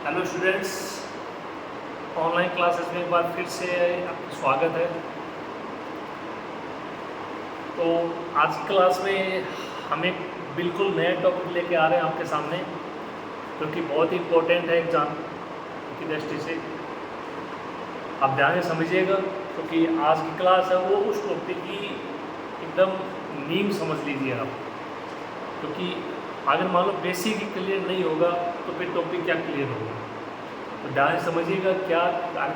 Hello students, online classes में एक बार फिर से आपका स्वागत है। तो आज की क्लास में हम एक बिल्कुल नया टॉपिक लेके आ रहे हैं आपके सामने, जो कि बहुत ही इम्पोर्टेंट है एग्जाम की दृष्टि से। आप ध्यान से समझिएगा, क्योंकि आज की क्लास है वो उस टॉपिक की एकदम नींव समझ लीजिए आप, क्योंकि अगर मान लो बेसिक ही क्लियर नहीं होगा तो फिर टॉपिक क्या क्लियर होगा। तो ध्यान से समझिएगा क्या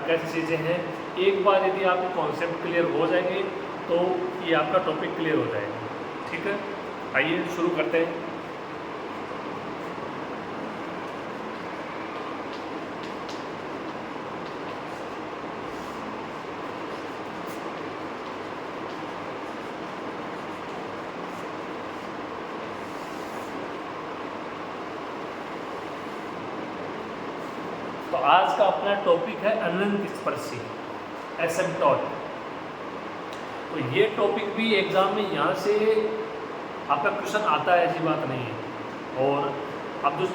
कैसी चीज़ें हैं। एक बार यदि आपके कॉन्सेप्ट क्लियर हो जाएंगे तो ये आपका टॉपिक क्लियर हो जाएगा। ठीक है, आइए शुरू करते हैं। तो आज का अपना टॉपिक है अनंत स्पर्शी, एसिम्पटोट। तो ये टॉपिक भी एग्जाम में यहाँ से आपका क्वेश्चन आता है, ऐसी बात नहीं है। और अब जो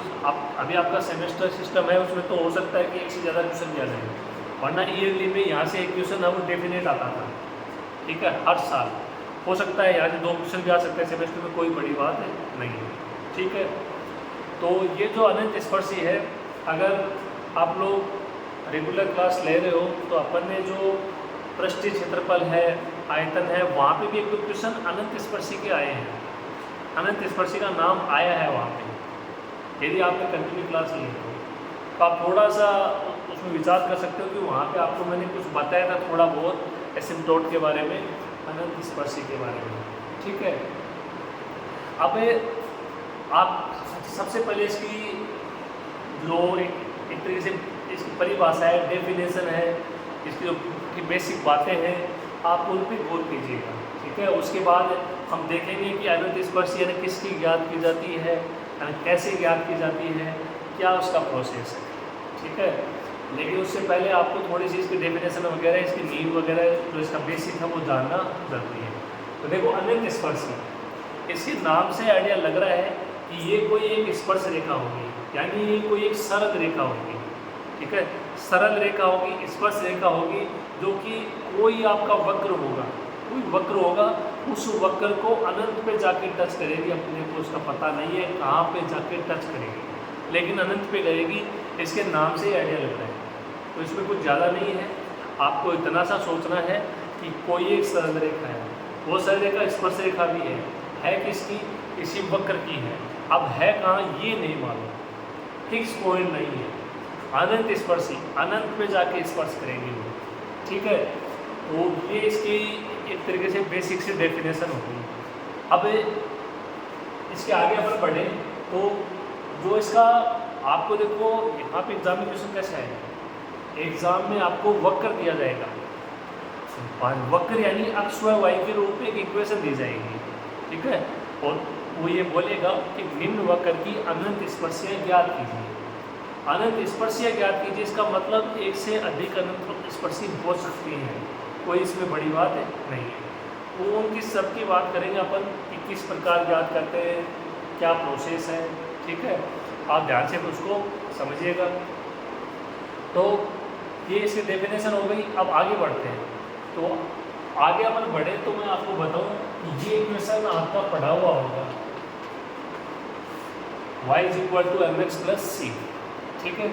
अभी आपका सेमेस्टर सिस्टम है उसमें तो हो सकता है कि एक से ज़्यादा क्वेश्चन भी आ जाए, वरना ईयरली में यहाँ से एक क्वेश्चन है वो डेफिनेट आता था। ठीक है, हर साल हो सकता है यहाँ से 2 क्वेश्चन भी आ सकते हैं सेमेस्टर में, कोई बड़ी बात नहीं है। ठीक है, तो ये जो अनंत स्पर्शी है, अगर आप लोग रेगुलर क्लास ले रहे हो तो अपन ने जो पृष्ठीय क्षेत्रफल है, आयतन है, वहाँ पे भी एक दो क्वेश्चन अनंत स्पर्शी के आए हैं। अनंत स्पर्शी का नाम आया है वहाँ पे, यदि आपने कंटिन्यू क्लास ली तो आप थोड़ा सा उसमें विचार कर सकते हो कि वहाँ पे आपको मैंने कुछ बताया था थोड़ा बहुत एसिम्पटोट के बारे में, अनंत स्पर्शी के बारे में। ठीक है, अब आप सबसे पहले इसकी जो एक तरीके से इसकी परिभाषा है, डेफिनेशन है, इसकी जो की बेसिक बातें हैं, आप उन पर गौर कीजिएगा। ठीक है, उसके बाद हम देखेंगे कि अनंत स्पर्शी यानी किसकी ज्ञात की जाती है, कैसे ज्ञात की जाती है, क्या उसका प्रोसेस है। ठीक है, लेकिन उससे पहले आपको थोड़ी सी इसकी डेफिनेशन वगैरह, इसकी नींव वगैरह, जो इसका बेसिक है वो जानना जरूरी है। तो देखो, अनंत स्पर्शी, इसके नाम से आइडिया लग रहा है कि ये कोई एक स्पर्श रेखा होगी, यानी ये कोई एक सरल रेखा होगी। ठीक है, सरल रेखा होगी, स्पर्श रेखा होगी, जो कि कोई आपका वक्र होगा, कोई वक्र होगा, उस वक्र को अनंत पे जाके टच करेगी। अपने को उसका पता नहीं है कहाँ पे जाके टच करेगी, लेकिन अनंत पे करेगी। इसके नाम से ही आइडिया लग रहा है, तो इसमें कुछ ज़्यादा नहीं है। आपको इतना सा सोचना है कि कोई एक सरल रेखा है, वो सरल रेखा स्पर्श रेखा भी है किसकी, इसी वक्र की है। अब है कहाँ ये नहीं मालूम, फिक्स पॉइंट नहीं है। अनंत स्पर्शी, अनंत पे जाके स्पर्श करेंगे वो। ठीक है, तो ये इसकी एक तरीके से बेसिक से डेफिनेशन होगी। अब इसके आगे अपन बढ़े तो जो इसका आपको देखो यहाँ पे एग्जाम में क्वेश्चन कैसा है, एग्जाम में आपको वक्र दिया जाएगा, वक्र यानी अक्ष व वाई के रूप में एक इक्वेशन दी जाएगी। ठीक है, और वो ये बोलेगा कि निम्न वक्र की अनंत स्पर्शियाँ ज्ञात कीजिए। अनंत स्पर्शियाँ ज्ञात कीजिए, इसका मतलब एक से अधिक अनंत स्पर्शी हो सकती हैं, कोई इसमें बड़ी बात नहीं है। तो उनकी सबकी बात करेंगे अपन कि किस प्रकार ज्ञात करते हैं, क्या प्रोसेस है। ठीक है, आप ध्यान से उसको समझिएगा। तो ये इसकी डेफिनेशन हो गई। अब आगे बढ़ते हैं, तो आगे अपन बढ़े तो मैं आपको बताऊं कि ये इक्वेशन आपका पढ़ा हुआ होगा, y = mx+c। ठीक है,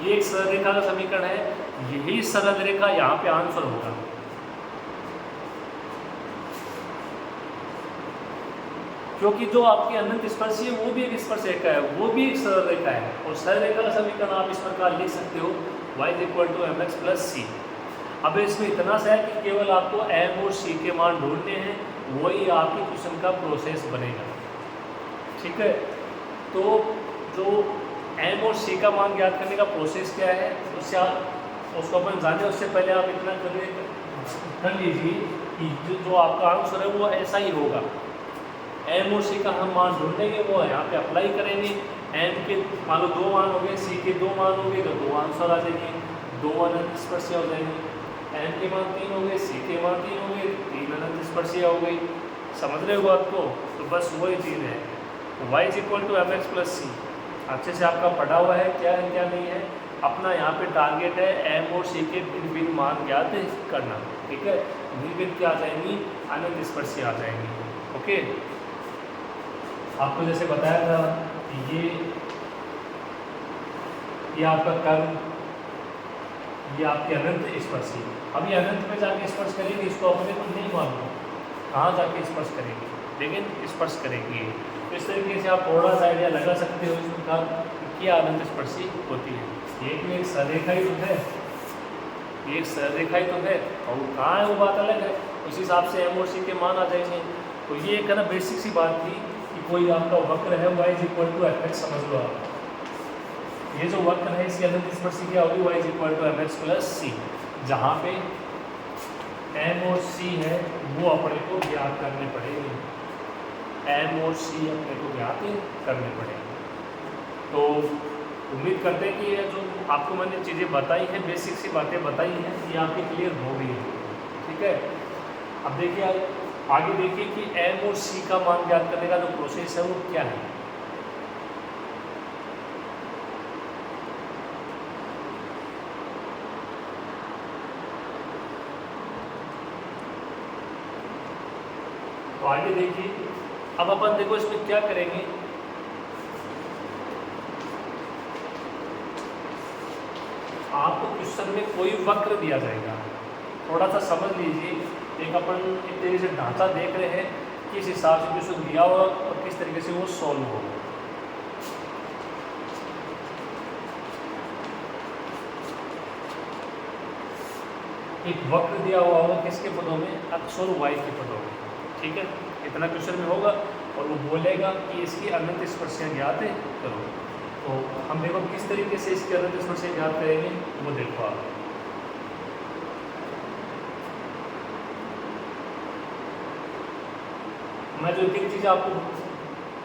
ये एक सरल रेखा का समीकरण है, यही सरल रेखा यहाँ पे आंसर होगा। क्योंकि जो आपकी अनंत स्पर्शी है वो भी एक स्पर्श रेखा है, वो भी एक सरल रेखा है, और सरल रेखा का समीकरण आप इस प्रकार लिख सकते हो, y = mx+c। अब इसमें इतना सा है कि केवल आपको m और c के मान ढूंढने हैं, वही आपके क्वेश्चन का प्रोसेस बनेगा। ठीक है, तो जो m और c का मान ज्ञात करने का प्रोसेस क्या है, उसको अपन जाने उससे पहले आप इतना कर लीजिए कि जो आपका आंसर है वो ऐसा ही होगा। m और c का हम मान ढूंढेंगे, वो यहाँ पे अप्लाई करेंगे। m के मान लो 2 मान हो गए, c के 2 मान हो गए, तो 2 आंसर आ जाएंगे, 2 अनंत स्पर्शियाँ हो जाएंगी। m के मान 3 हो गए, c के मान 3 हो गए, 3 अनंत स्पर्शियाँ हो गई। समझ रहे हो बात को? तो बस वही चीज़ है, y = mx+c। अच्छे से आपका पढ़ा हुआ है क्या नहीं है। अपना यहाँ पे टारगेट है एम और सी के भिन्न भिन्न मान ज्ञात करना, ठीक है। भिन्न भिन्न क्या आ जाएंगी, अनंत स्पर्शी आ जाएंगी। ओके, आपको जैसे बताया था कि ये आपका कर्व, ये आपके अनंत स्पर्शी। अब ये अनंत में जाके स्पर्श करेगी, इसको अपने को नहीं मालूम कहाँ जाके स्पर्श करेगी, लेकिन स्पर्श करेगी। तो इस तरीके से आप थोड़ा सा आइडिया लगा सकते हो इसमें का क्या अनंत स्पर्शी होती है। एक सररेखा ही तो है, एक सररेखा ही तो है, और कहाँ है वो बात अलग है। उस हिसाब से एम और सी के मान आ जाएंगे। तो ये एक है ना बेसिक सी बात थी कि कोई आपका वक्र है y equal to f x, समझ लो आप। ये जो वक्र है इसकी अनंत स्पर्शी क्या होगी, y equal to f x plus c, जहाँ पे m और c है वो अपने को ज्ञात करने पड़ेंगे, m और c अपने को ज्ञात करने पड़ेंगे। तो उम्मीद करते हैं कि ये जो आपको मैंने चीज़ें बताई हैं, बेसिक सी बातें बताई हैं, ये आपकी क्लियर हो गई है, ठीक है। अब देखिए आगे देखिए कि m और c का मान ज्ञात करने का जो प्रोसेस है वो क्या है। तो आगे देखिए, अब अपन देखो इसमें क्या करेंगे। आपको क्वेश्चन में कोई वक्र दिया जाएगा, थोड़ा सा समझ लीजिए। एक अपन एक तरीके से ढांचा देख रहे हैं, किस हिसाब से क्वेश्चन दिया होगा और किस तरीके से वो सॉल्व होगा। एक वक्र दिया हुआ होगा किसके पदों में, x और y के पदों में, ठीक है। इतना क्वेश्चन में होगा और वो बोलेगा कि इसकी अनंत स्पर्शियाँ ज्ञात करो। तो हम देखो किस तरीके से इसकी अनंत स्पर्शियाँ ज्ञात करेंगे, वो देखो आप। मैं जो तीन चीज़ें आपको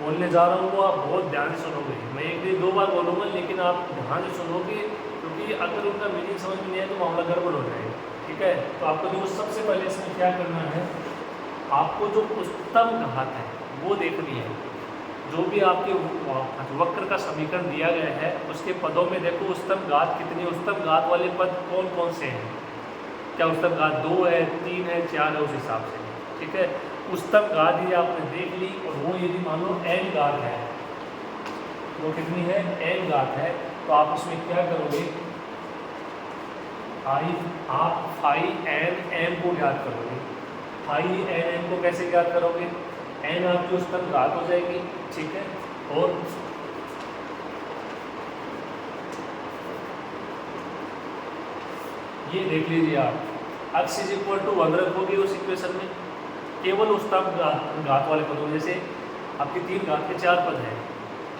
बोलने जा रहा हूँ वो आप बहुत ध्यान से सुनोगे। मैं एक दिन दो बार बोलूँगा, लेकिन आप ध्यान से सुनोगे, क्योंकि अगर उनका मीनिंग समझ में नहीं आए तो मामला गड़बड़ हो जाएगा, ठीक है। तो आपको जो सबसे पहले इसमें क्या करना है, आपको जो उच्चतम घात है वो देखनी है। जो भी आपके वक्र का समीकरण दिया गया है उसके पदों में देखो उच्चतम घात कितनी, उच्चतम घात वाले पद कौन कौन से हैं। क्या उच्चतम घात 2 है, 3 है, 4 है, उस हिसाब से, ठीक है। उच्चतम घात यदि आपने देख ली और वो यदि मान लो n घात है, वो कितनी है, n घात है, तो आप उसमें क्या करोगे, आप फाई n m को ज्ञात करोगे। फाई n m को कैसे ज्ञात करोगे, n आपकी उच्चतम घात हो जाएगी, ठीक है। और ये देख लीजिए आप, x इज इक्वल टू 1 रखोगे उस इक्वेशन में, केवल उच्चतम घात वाले पदों में। जैसे आपके 3 घात के 4 पद हैं,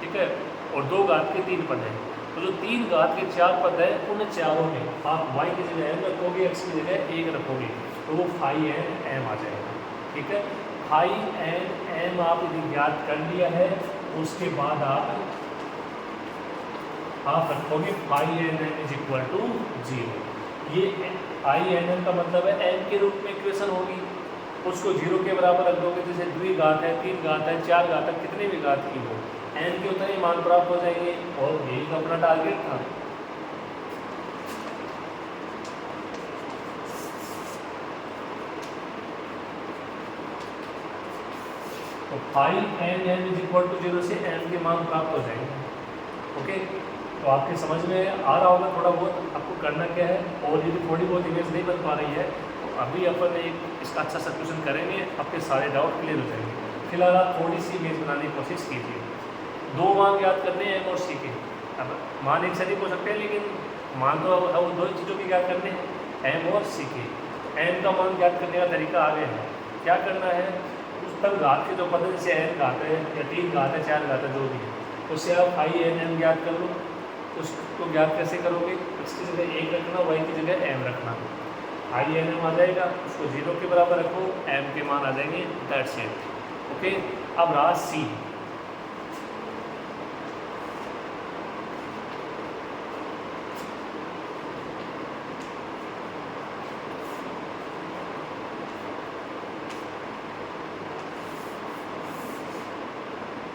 ठीक है, और 2 घात के 3 पद हैं। तो जो 3 घात के 4 पद है उन चारों में आप y की जगह m रखोगे, x की जगह 1 रखोगे, तो वो फाई n m आ जाएगा, ठीक है। फाई n m आप यदि ज्ञात कर लिया है, उसके बाद आप रखोगे phi n m is equal to 0। ये फाई n m का मतलब है n के रूप में इक्वेशन होगी, उसको 0 के बराबर रख दोगे। जैसे 2 घात है, 3 घात है, 4 घात है, कितने भी घात की हो, n के उतने ही मान प्राप्त हो जाएंगे, और यही तो अपना टारगेट था। तो phi n m is equal to 0 से n के मान प्राप्त हो जाएंगे, ओके। तो आपके समझ में आ रहा होगा थोड़ा बहुत आपको करना क्या है। और यदि थोड़ी बहुत इमेज नहीं बन पा रही है तो अभी अपन एक इसका अच्छा सा क्वेश्चन करेंगे, आपके सारे डाउट क्लियर हो जाएंगे। फिलहाल आप थोड़ी सी इमेज बनाने की कोशिश कीजिए। 2 मान याद करने हैं m और c के। अब मान एक से अधिक हो सकते हैं, लेकिन मान तो वो 2 चीज़ों की याद करने हैं, m और c के। n का मान याद करने का तरीका आगे है। क्या करना है, उच्चतम घात के जो पद हैं, जैसे n घात है या 3 घात है, 4 घात है, जो भी है, उससे आप फाई n m ज्ञात कर लो। उसको ज्ञात कैसे करोगे, x की जगह 1 रखना, y की जगह m रखना, फाई n m आ जाएगा, उसको 0 के बराबर रखो, m के मान आ जाएंगे, दैट्स इट, ओके। अब रहा c।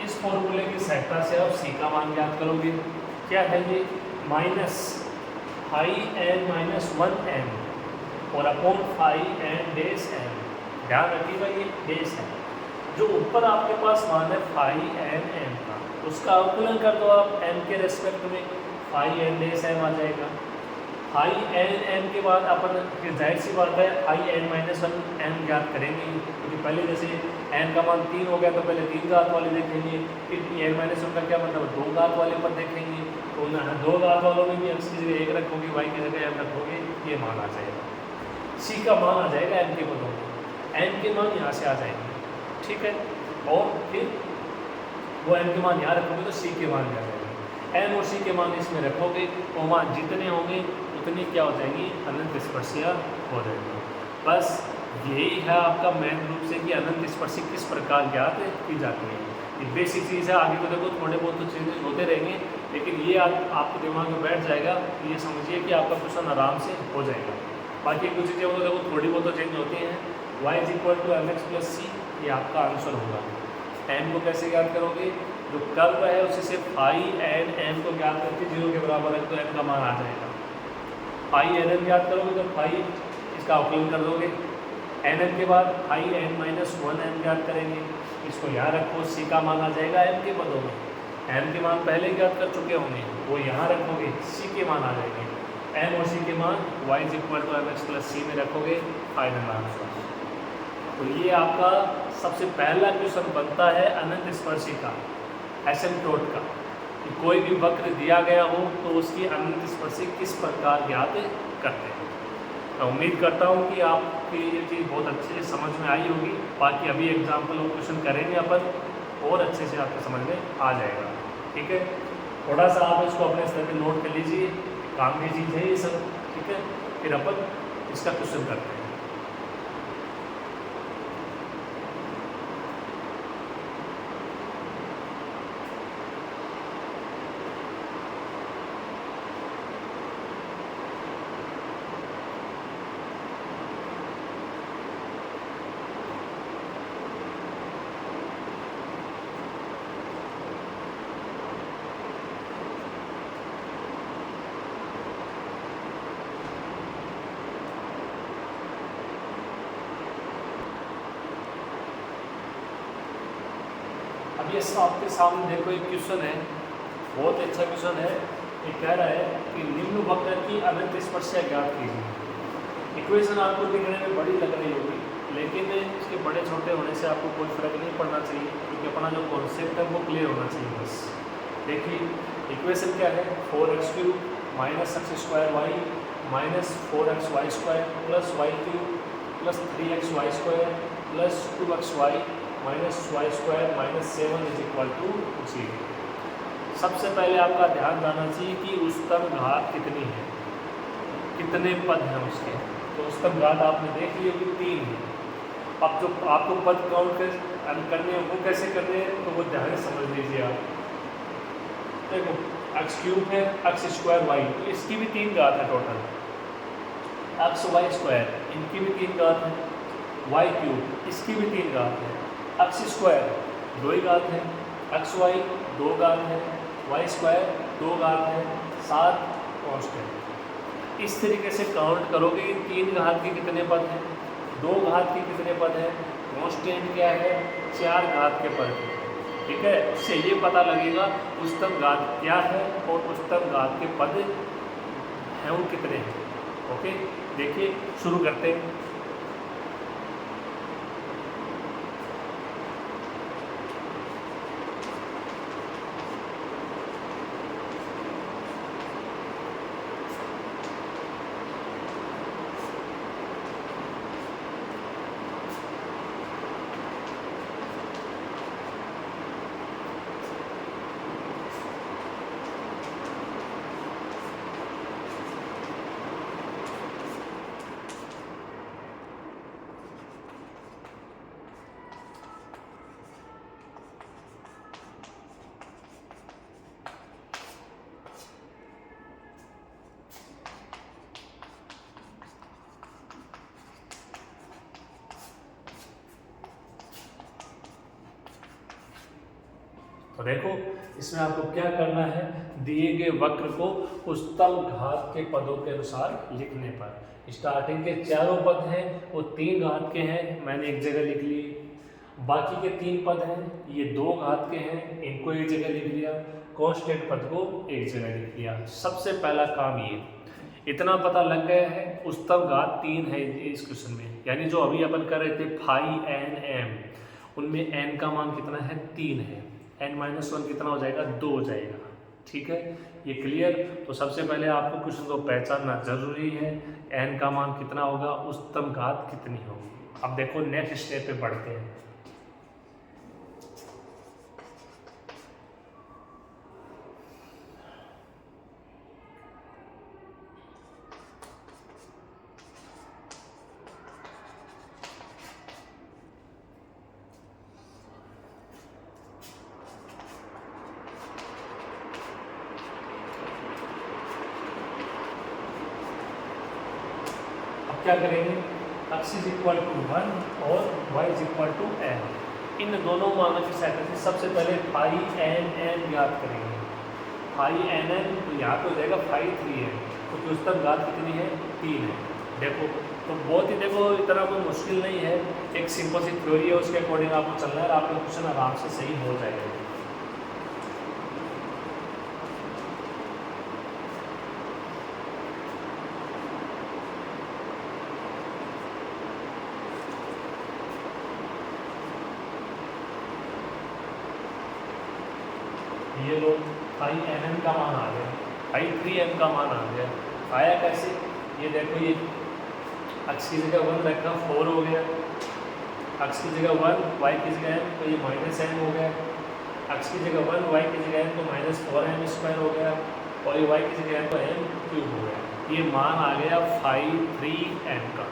इस फॉर्मूले की सहायता से आप सी का मान ज्ञात करोगे। क्या है ये? Minus phi N minus 1n और upon phi n dash N. ध्यान रखिएगा ये डेस है। जो ऊपर आपके पास मान है फाई एन एन का, उसका अवकलन कर दो आप एन के रेस्पेक्ट में, फाई एन डेस एन आ जाएगा। फाई एन एन के बाद अपन फिर जाहिर सी बात है फाई एन माइनस 1 एन ज्ञात करेंगे, क्योंकि पहले जैसे एन का मान 3 हो गया तो पहले 3 घात वाले देखेंगे, फिर एन माइनस 1 का क्या मतलब 2 घात वाले पर देखेंगे। तो ना 2 घात वालों में भी एक्स की जगह 1 रखोगे, वाई की जगह एन रखोगे, ये मान आ जाएगा। सी का मान आ जाएगा एन के पदों में, एन के मान यहाँ से आ जाएंगे, ठीक है। और फिर वो एन के मान यहाँ रखोगे तो सी के मान आ जाएंगे। एन और सी के मान इसमें रखोगे, वो मान जितने होंगे उतनी क्या हो जाएंगी? अनंत स्पर्शियाँ हो जाएंगी। बस यही है आपका मेन रूप से कि अनंत स्पर्शी किस प्रकार ज्ञात की जाती है। ये बेसिक चीज़ है। आगे तो देखो थोड़े बहुत तो चेंजेस होते रहेंगे, लेकिन ये आपके दिमाग में बैठ जाएगा, ये समझिए कि आपका क्वेश्चन आराम से हो जाएगा। बाकी कुछ चीज़ें वो देखो थोड़ी बहुत तो चेंज होती हैं। y is equal to m x plus c, ये आपका आंसर होगा। एन को कैसे ज्ञात करोगे? जो कर्व है उसी से फाई एन एन को ज्ञात करके 0 के बराबर है तो एन का मान आ जाएगा। फाई एन एन ज्ञात करोगे तो फाई इसका अवकलन कर दोगे, एन एन के बाद फाई एन माइनस 1 एन ज्ञात करेंगे। इसको यहाँ रखो, सी का मान आ जाएगा एन के पदों में। एन के मान पहले ज्ञात कर चुके होंगे, वो यहाँ रखोगे, सी के मान आ जाएंगे। एन और सी के मान y is equal to m x plus c में रखोगे, फाइनल आंसर। तो ये आपका सबसे पहला क्वेश्चन बनता है अनंत स्पर्शी का, एसिम्प्टोट का, कि कोई भी वक्र दिया गया हो तो उसकी अनंत स्पर्शी किस प्रकार ज्ञात करते हैं। मैं उम्मीद करता हूँ कि आपकी ये चीज़ बहुत अच्छे से समझ में आई होगी। बाकी अभी एग्जाम्पल और क्वेश्चन करेंगे अपन, और अच्छे से आपको समझ में आ जाएगा, ठीक है। थोड़ा सा आप इसको अपने स्तर पर नोट कर लीजिए, काम की चीज़ है ये सब, ठीक है। फिर अपन इसका क्वेश्चन करते हैं। अब ये आपके सामने देखो एक क्वेश्चन है, बहुत अच्छा क्वेश्चन है। ये कह रहा है कि निम्न वक्र की अनंत स्पर्शियाँ ज्ञात कीजिए। इक्वेशन आपको दिखने में बड़ी लग रही होगी, लेकिन इसके बड़े छोटे होने से आपको कोई फर्क नहीं पड़ना चाहिए, क्योंकि अपना जो कॉन्सेप्ट है वो क्लियर होना चाहिए बस। देखिए इक्वेशन क्या है, 4x³ minus x square y minus 4xy square plus y³ plus 3xy square plus 2xy minus y square minus 7 is equal to 0। सबसे पहले आपका ध्यान जाना चाहिए कि उच्चतम घात कितनी है, कितने पद हैं उसके। तो उच्चतम घात आपने देख ली होगी 3 है। अब जो आपको पद काउंट करने हैं वो कैसे करने हैं, तो वो ध्यान से समझ लीजिए आप। देखो x³ है, x स्क्वायर वाई, तो इसकी भी 3 घात है टोटल। xy स्क्वायर, इनकी भी 3 घात है। y³ इसकी भी 3 घात है। x स्क्वायर 2 ही घात है, xy 2 घात है, y स्क्वायर 2 घात है, 7 कांस्टेंट। इस तरीके से काउंट करोगे 3 घात के कितने पद हैं, 2 घात के कितने पद हैं, कांस्टेंट क्या है, 4 घात के पद हैं, ठीक है। उससे ये पता लगेगा उच्चतम घात क्या है और उच्चतम घात के पद हैं वो कितने हैं। ओके, देखिए शुरू करते हैं। तो देखो इसमें आपको क्या करना है, दिए गए वक्र को उच्चतम घात के पदों के अनुसार लिखने पर स्टार्टिंग के चारों पद हैं वो 3 घात के हैं, मैंने एक जगह लिख लिए। बाकी के 3 पद हैं ये 2 घात के हैं, इनको एक जगह लिख लिया। कांस्टेंट पद को एक जगह लिख लिया। सबसे पहला काम ये इतना पता लग गया है, उच्चतम घात 3 है इस क्वेश्चन में, यानी जो अभी अपन कर रहे थे फाई एन एम, उनमें n का मान कितना है 3 है, n-1 कितना हो जाएगा 2 हो जाएगा। ठीक है, ये क्लियर। तो सबसे पहले आपको क्वेश्चन को पहचानना जरूरी है, n का मान कितना होगा, उच्चतम घात कितनी होगी। अब देखो नेक्स्ट स्टेप पे बढ़ते हैं। क्या करेंगे, x इज इक्वल टू 1 और y is equal to n, इन दोनों मानों की सहायता से सबसे पहले फाई एन एन ज्ञात करेंगे। फाई एन एन तो यहाँ पे हो जाएगा फाई 3 है, तो उच्चतम घात कितनी है 3 है। देखो तो बहुत ही देखो इतना कोई मुश्किल नहीं है, एक सिंपल सी थ्योरी है, उसके अकॉर्डिंग आपको चलना है और आपका क्वेश्चन आराम से सही हो जाएगा। ये लो फाई एन एन का मान आ गया, फाई 3m का मान आ गया। आया कैसे, ये देखो ये x की जगह 1 रखा 4 हो गया, x की जगह 1 y की जगह m तो ये -m हो गया, x की जगह 1 y की जगह m तो -4m² हो गया, और ये y की जगह m तो m³ हो गया। ये मान आ गया फाई 3m का।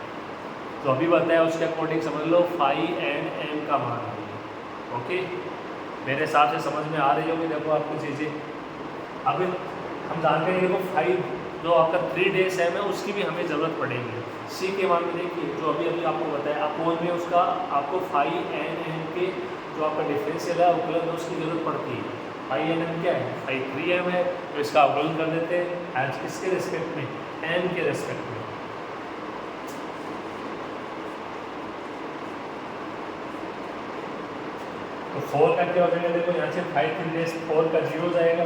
तो अभी बताया उसके अकॉर्डिंग समझ लो फाई एन एम का मान आ गया। ओके, मेरे हिसाब से समझ में आ रही होगी देखो आपको चीज़ें। अब हम जानते हैं देखो फाइव जो आपका 3 डेज है उसकी भी हमें ज़रूरत पड़ेगी। सी के मान में देखिए जो अभी अभी आपको बताया अपोन में उसका आपको फाई एन एन के जो आपका डिफरेंशियल है अवकलन है उसकी ज़रूरत पड़ती है। फाई एन एन क्या है, फाई 3m है, तो इसका अवकलन कर देते हैं एज किसके रेस्पेक्ट में, एन के रेस्पेक्ट में। तो 4 का क्या हो जाएगा, देखो यहाँ से 5 3 डेज 4 का 0 जाएगा,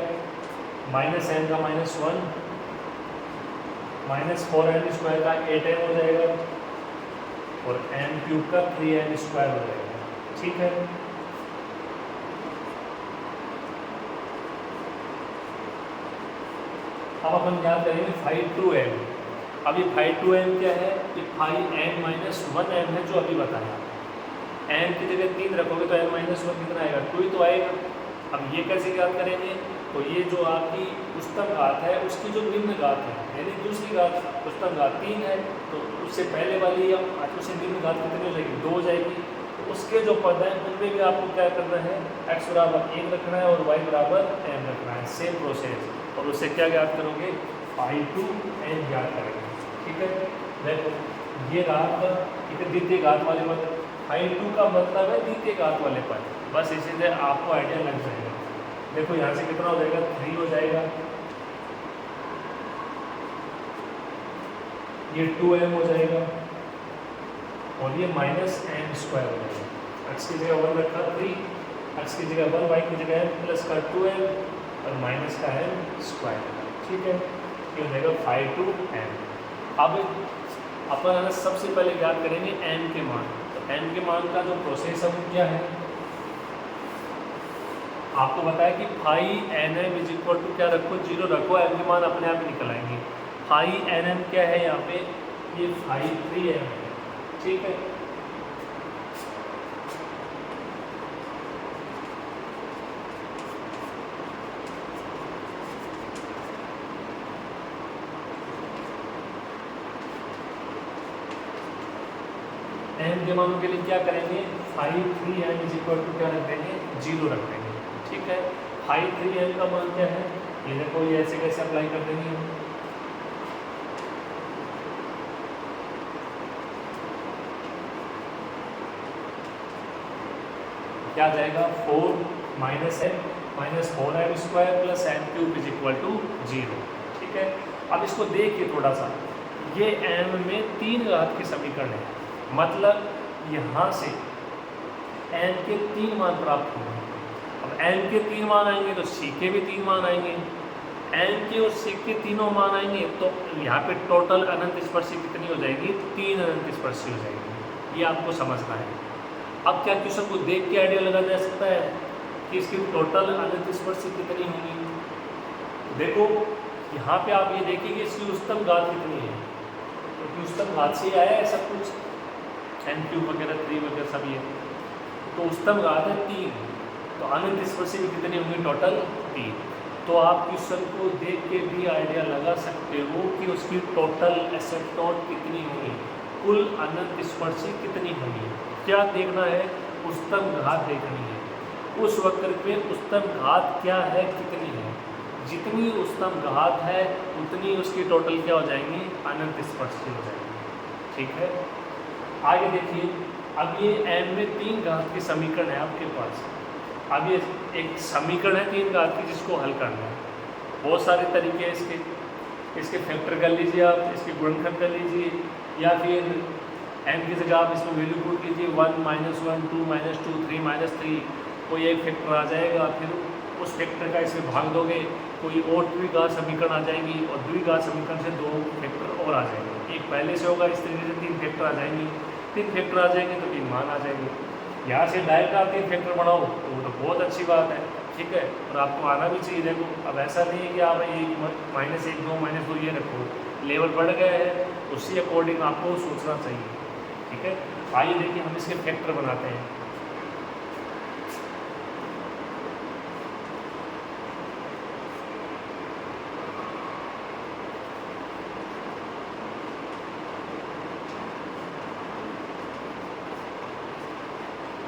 माइनस एन का -1, -4n² का 8m हो जाएगा, और m³ का 3n² हो जाएगा। ठीक है, अब अपन याद करेंगे फाई 2m। अब ये फाई 2m क्या है, ये फाई n-1m है जो अभी बताया। n की जगह 3 रखोगे तो n-1 कितना आएगा, 2 ही तो आएगा। अब ये कैसे ज्ञात करेंगे, तो ये जो आपकी उच्चतम घात है उसकी जो निम्न घात है यानी दूसरी घात, उच्चतम घात 3 है तो उससे पहले वाली या उससे निम्न घात कितनी हो जाएगी, 2 हो जाएगी। तो उसके जो पद हैं उनमें भी आपको क्या करना है, x बराबर 1 रखना है और y बराबर m रखना है, सेम प्रोसेस। और उससे क्या ज्ञात करोगे, फाई 2n ज्ञात करेंगे। ठीक है, देखो ये रहा द्वितीय घात वाले पद, फाई 2 का मतलब है द्वितीय घात वाले पद, बस इसीलिए आपको आइडिया लग जाएगा। देखो यहाँ से कितना हो जाएगा, 3 हो जाएगा, ये 2m हो जाएगा और ये -n² हो जाएगा। x की जगह 1 रखा 3, x की जगह 1, y की जगह m प्लस का 2m और माइनस का m²। ठीक है, ये हो जाएगा फाई 2m। अब अपन सबसे पहले ज्ञात करेंगे n के मान। तो n के मान का जो प्रोसेस है वो क्या है, आपको बताया कि phi n m is equal to क्या रखो, 0 रखो, m के मान अपने आप ही निकल आएंगे। फाई एन एम क्या है यहाँ पे, ये फाई 3m है। ठीक है, n के मानों के लिए क्या करेंगे, phi 3m is equal to क्या रख देंगे, 0 रख देंगे। ठीक है, फाई 3m का मान क्या है, ये देखो ये ऐसे कैसे अप्लाई कर देंगे, क्या जाएगा 4 - m -4m² plus m³ is equal to 0। ठीक है, अब इसको देखिए थोड़ा सा, ये m में 3 घात के समीकरण है, मतलब यहाँ से n के 3 मान प्राप्त होंगे। अब n के 3 मान आएंगे तो c के भी 3 मान आएंगे, n के और c के तीनों मान आएंगे तो यहाँ पे टोटल अनंत स्पर्शी कितनी हो जाएगी, 3 अनंत स्पर्शी हो जाएगी। ये आपको समझना है। अब क्या क्वेश्चन को देख के आइडिया लगाया जा सकता है कि इसकी टोटल अनंत स्पर्शी कितनी होगी। देखो यहाँ पे आप ये देखिए कि इसकी उच्चतम घात कितनी है, क्योंकि उच्चतम घात से आया है सब कुछ, n³ वगैरह 3 वगैरह सब ये, तो उच्चतम घात है 3, तो अनंत स्पर्शी भी कितनी होंगी, टोटल 3। तो आप क्वेश्चन को देख के भी आइडिया लगा सकते हो कि उसकी टोटल एसिम्पटोट कितनी होगी, कुल अनंत स्पर्शी कितनी होगी। क्या देखना है, उच्चतम घात देखनी है, उस वक्र पे उच्चतम घात क्या है, कितनी है। जितनी उच्चतम घात है उतनी उसकी टोटल क्या हो जाएंगी, अनंत स्पर्शी हो जाएंगी। ठीक है, आगे देखिए, अब ये m में 3 घात के समीकरण है आपके पास। अब ये एक समीकरण है 3 घात की, जिसको हल करना है। बहुत सारे तरीके हैं इसके फैक्टर कर लीजिए आप, इसके गुणनखंड कर लीजिए, या फिर m की जगह आप इसमें वैल्यू पुट कीजिए 1 -1 2 -2 3 -3, कोई एक फैक्टर आ जाएगा, फिर उस फैक्टर का इसमें भाग दोगे, कोई और द्विघात समीकरण आ जाएंगी, और द्विघात समीकरण से 2 फैक्टर और आ जाएंगे। एक पहले से होगा, इस तरीके से 3 फैक्टर आ जाएंगी, 3 फैक्टर आ जाएंगे तो 3 मान आ जाएंगे। यहाँ से डायरेक्ट आप 3 फैक्टर बनाओ तो वो तो बहुत अच्छी बात है। ठीक है, और आपको आना भी चाहिए। देखो अब ऐसा नहीं है कि आप -1 2 -2 ये रखो, लेवल बढ़ गया है, उसी अकॉर्डिंग आपको सोचना चाहिए। ठीक है, आइए देखिए हम इसके फैक्टर बनाते हैं।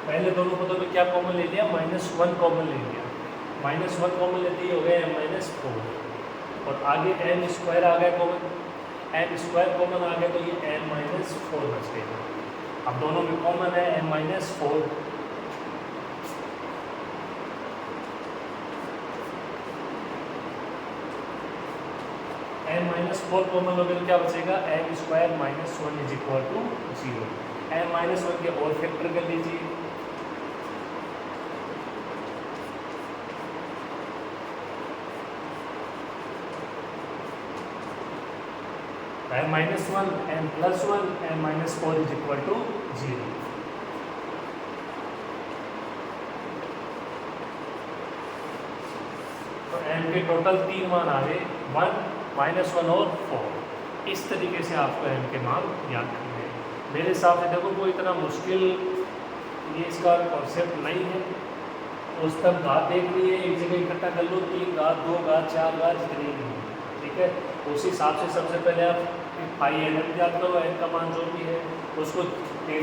पहले दोनों पदों में क्या कॉमन ले लिया, -1 कॉमन ले लिया, -1 कॉमन लेते ही हो गया m-4, और आगे m² आ गया कॉमन, m² कॉमन आ गया तो ये m-4 बच गया। अब दोनों में कॉमन है m-4, m-4 कॉमन हो गया तो क्या बचेगा, m² - 1 is equal to 0। m-1 के और फैक्टर कर लीजिए, m-1 m+1 m-4 is equal to 0। तो m के टोटल 3 मान आ गए, 1 -1 और 4। इस तरीके से आपको m के मान याद करने हैं। मेरे हिसाब से देखो कोई इतना मुश्किल ये इसका कॉन्सेप्ट नहीं है। उस तक घात देख लिए, एक जगह इकट्ठा कर लो, 3 घात 2 घात 4 घात जितनी भी हो। ठीक है, उस हिसाब से सबसे पहले आप n याद करो, n का मान जो भी है उसको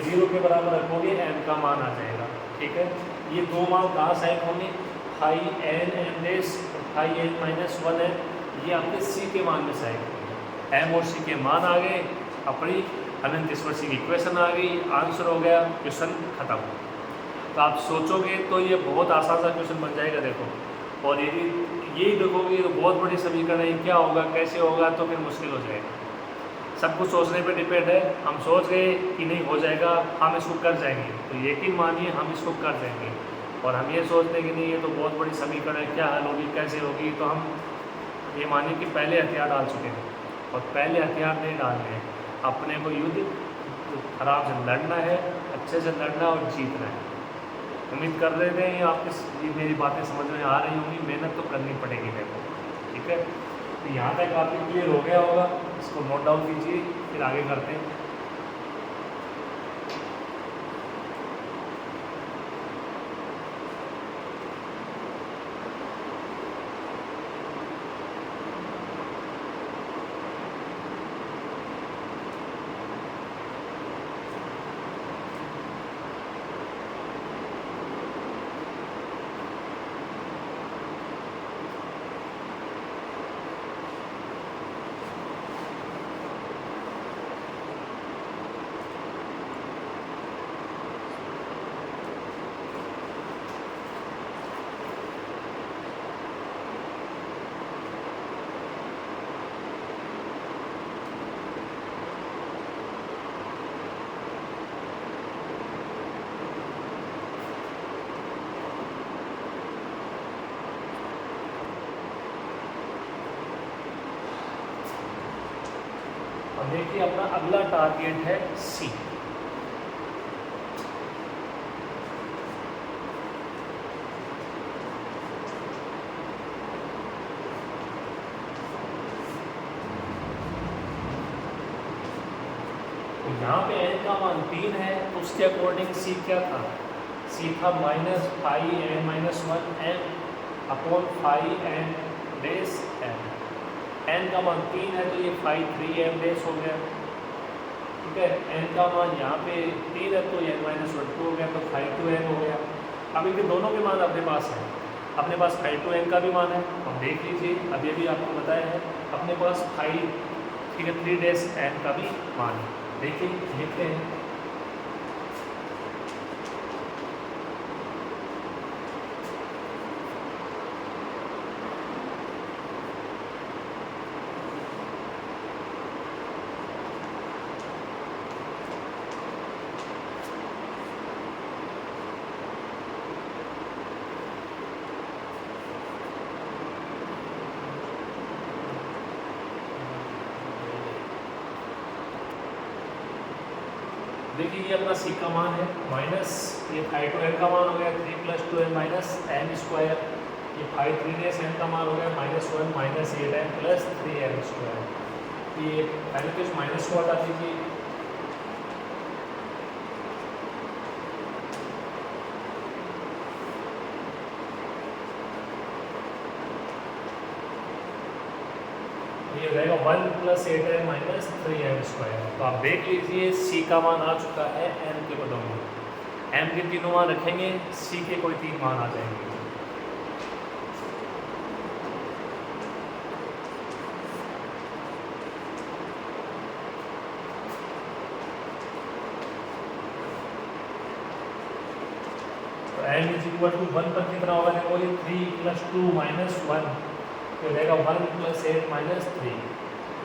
0 के बराबर रखोगे, n का मान आ जाएगा। ठीक है, ये 2 मान कहाँ साइड होंगे, n m' और n-1 है, ये आपके c के मान में साइड होंगे। m और c के मान आ गए, अपनी अनंत स्पर्शी की इक्वेशन आ गई, आंसर हो गया, क्वेश्चन खत्म। तो आप सोचोगे तो ये बहुत आसान सा क्वेश्चन बन जाएगा। देखो, और यदि यही देखोगे तो बहुत बड़ी समीकरण है, क्या होगा कैसे होगा, तो फिर मुश्किल हो जाएगा। सब कुछ सोचने पे डिपेंड है। हम सोच गए कि नहीं हो जाएगा, हम इसको कर जाएंगे, तो यकीन मानिए हम इसको कर देंगे। और हम ये सोचते हैं कि नहीं ये तो बहुत बड़ी समीकरण है, क्या हल होगी कैसे होगी, तो हम ये मानिए कि पहले हथियार डाल चुके हैं, और पहले हथियार नहीं डालने हैं। अपने को युद्ध खराब से लड़ना है, अच्छे से लड़ना और जीतना है। उम्मीद कर रहे थे ये मेरी बातें समझ में आ रही होंगी, मेहनत तो करनी पड़ेगी मेरे को। ठीक है, तो यहाँ तक आपकी क्लियर हो गया होगा, इसको नोट डाउन कीजिए, फिर आगे करते हैं। और देखिए अपना अगला टारगेट है सी। तो यहाँ पे n का मान 3 है, तो उसके अकॉर्डिंग सी क्या था, सी था minus five n minus one m upon five n dash m. n का मान 3 है तो ये 5 3m डेस हो गया, ठीक है। n का मान यहाँ पे 3 है तो n माइनस वन 2 हो गया, तो 5 2n हो गया। अब इनके दोनों के मान अपने पास है, अपने पास 5 2n का भी मान है, और देख लीजिए अभी अभी आपको बताया है अपने पास 5, ठीक है, 3 डेस n का भी मान है। देखिए लिखते हैं, देखिए ये अपना सी का मान है माइनस ये 5 2n का मान हो गया 3 plus 2n minus M square, ये 5 3 डेस n का मान हो गया minus 1 minus 8n plus 3m square. ये पहले तो इस माइनस को हटा दीजिए, ये हो जाएगा 1 plus 8n minus 3m square. तो आप देख लीजिए सी का मान आ चुका है m के पदों में, m के तीनों मान रखेंगे, सी के कोई 3 मान आ जाएंगे। तो m इज इक्वल टू 1 पर कितना होगा, देखो ये 3 प्लस 2 माइनस 1, तो रहेगा 1 प्लस 8 माइनस 3।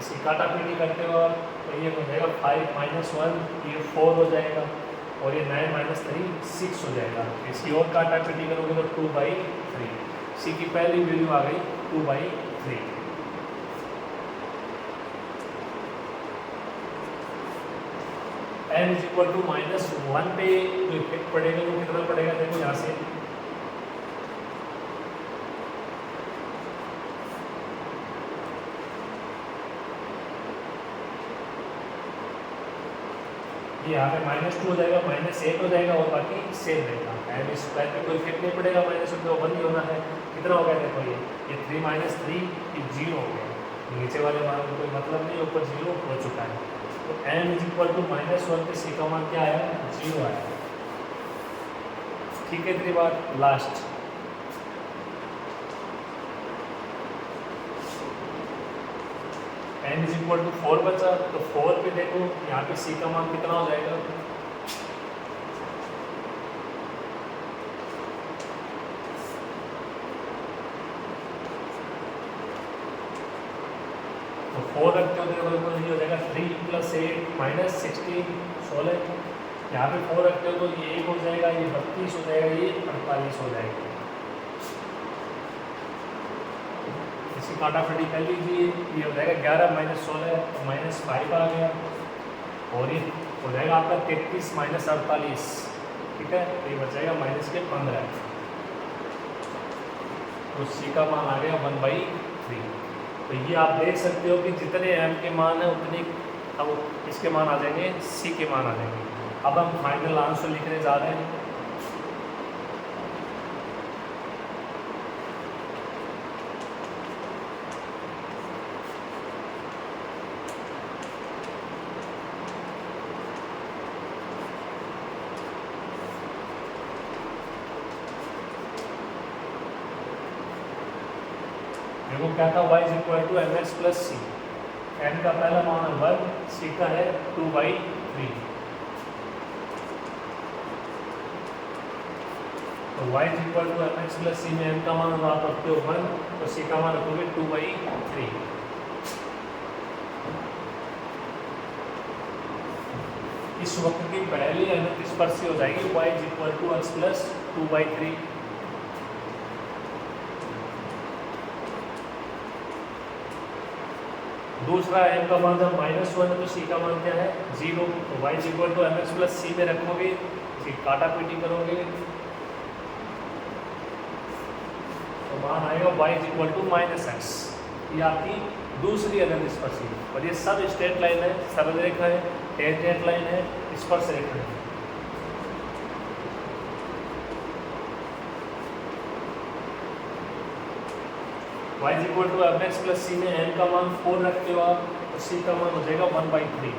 इसकी काटा पीटी करते हो आप तो ये हो जाएगा 5 माइनस 1, ये 4 हो जाएगा, और ये 9 माइनस 3 6 हो जाएगा। इसकी और काटा पीटी करोगे तो 2/3, सी की पहली वैल्यू आ गई 2/3। n is equal to minus 1 पे जो इफेक्ट पड़ेगा वो कितना पड़ेगा, देखो यहाँ से ये यहाँ पे -2 हो जाएगा, -8 हो जाएगा, और बाकी सेम रहेगा। एम स्क्वायर पे कोई इफेक्ट नहीं पड़ेगा, -1 पे 1 ही होना है। कितना हो गया देखो ये 3 माइनस 3 ये 0 हो गया, नीचे वाले मान को कोई मतलब नहीं, ऊपर 0 हो चुका है। तो m इज इक्वल टू -1 पे सी का मान क्या आया, 0 आया। ठीक है, इतनी बात। Last n is equal to 4 बचा, तो 4 पे देखो यहाँ पे c का मान कितना हो जाएगा, तो 4 रखते हो तो ये हो जाएगा 3 प्लस 8 माइनस 16 16। यहाँ पे 4 रखते हो तो ये 1 हो जाएगा, ये 32 हो जाएगा, ये 48 हो जाएगा। इसकी काटाफटी कर लीजिए, ये हो जाएगा 11 माइनस 16 माइनस 5 आ गया, और ये हो जाएगा आपका 33 माइनस 48, ठीक है। ये बचेगा माइनस के 15, तो सी का मान आ गया 1/3। तो ये आप देख सकते हो कि जितने m के मान है उतने अब इसके मान आ जाएंगे, सी के मान आ जाएंगे। अब हम फाइनल आंसर लिखने जा रहे हैं। देखो क्या था, y is equal to m x plus c. N का पहला मान है 1, सी का है 2/3। तो y is equal to m x plus c में n का मान आप रखते हो 1, तो सी का मान रखोगे 2/3। इस वक्त की पहली अनंत स्पर्शी हो जाएगी y is equal to x plus 2/3। दूसरा m का मान जब -1 है तो c का मान क्या है 0। तो y equal to mx plus c में रखोगे, काटा पीटी करोगे तो मान आएगा y इक्वल टू -x। ये आपकी दूसरी अनंत स्पर्शी है। और ये सब स्ट्रेट लाइन है, सरल रेखा है, टेंजेंट लाइन है, स्पर्श रेखा है। y equal to mx plus c में n का मान 4 रखते हो आप, तो c का मान हो जाएगा 1/3।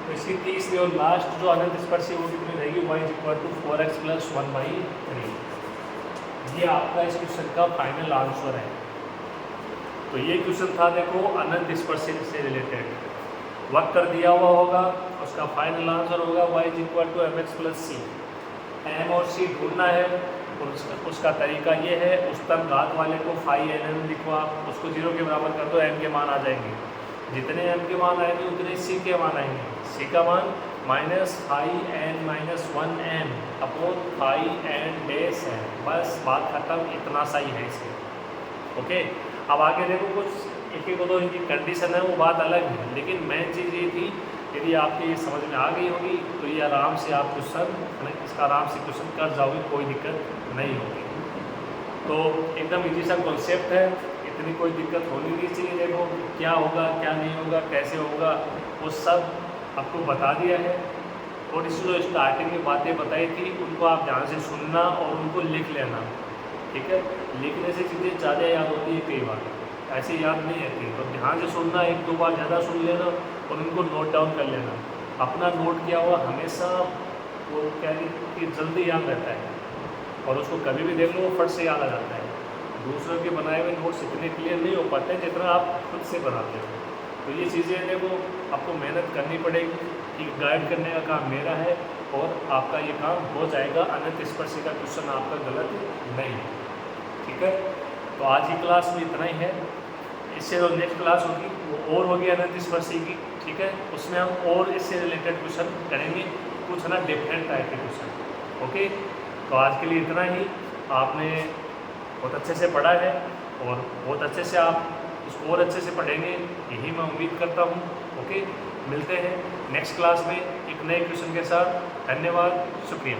तो इसकी तीसरी और लास्ट जो अनंत स्पर्शी वो कितनी रहेगी, y equal to 4x plus 1/3। ये आपका इस क्वेश्चन का फाइनल आंसर है। तो ये क्वेश्चन था देखो अनंत स्पर्शी से रिलेटेड, वेक्टर दिया हुआ होगा, उसका फाइनल आंसर होगा y equal to mx plus c। m और c ढूंढना है और उसका तरीका ये है, उच्चतम घात वाले को फाई nm लिखो आप, उसको 0 के बराबर कर दो, m के मान आ जाएंगे। जितने m के मान आएंगे उतने c के मान आएंगे। c का मान -φn-1m अपॉन φn डैश है। बस बात खत्म, इतना सा ही है इसमें। ओके, अब आगे देखो कुछ एक दो इनकी कंडीशन है, वो बात अलग है, लेकिन मेन चीज़ ये थी, यदि आपके ये समझ में आ गई होगी तो ये आराम से आप क्वेश्चन इसका आराम से क्वेश्चन कर जाओगे, कोई दिक्कत नहीं होगी। तो एकदम इजी सा कॉन्सेप्ट है, इतनी कोई दिक्कत होनी नहीं चाहिए। देखो क्या होगा क्या नहीं होगा कैसे होगा वो सब आपको बता दिया है। और इस जो स्टार्टिंग में बातें बताई थी उनको आप ध्यान से सुनना और उनको लिख लेना, ठीक है। लिखने से चीज़ें ज़्यादा याद होती है, कई बार ऐसे याद नहीं रहती, तो ध्यान से सुनना, एक दो बार ज़्यादा सुन लेना और उनको नोट डाउन कर लेना। अपना नोट किया हुआ हमेशा वो क्या है कि जल्दी याद रहता है, और उसको कभी भी देख लो वो फट से याद आ जाता है। दूसरों के बनाए हुए नोट्स इतने क्लियर नहीं हो पाते जितना आप खुद से बनाते हो। तो ये चीज़ें देखो आपको मेहनत करनी पड़ेगी कि गाइड करने का काम मेरा है, और आपका ये काम हो जाएगा। अनंत स्पर्शी का क्वेश्चन आपका गलत नहीं, ठीक है। तो आज की क्लास में इतना ही है। इससे जो नेक्स्ट क्लास होगी वो और होगी अनंत स्पर्शी की, ठीक है। उसमें हम और इससे रिलेटेड क्वेश्चन करेंगे, कुछ ना डिफरेंट टाइप के क्वेश्चन। ओके, तो आज के लिए इतना ही। आपने बहुत अच्छे से पढ़ा है और बहुत अच्छे से आप इसको और अच्छे से पढ़ेंगे, यही मैं उम्मीद करता हूँ। ओके, मिलते हैं नेक्स्ट क्लास में एक नए क्वेश्चन के साथ। धन्यवाद, शुक्रिया।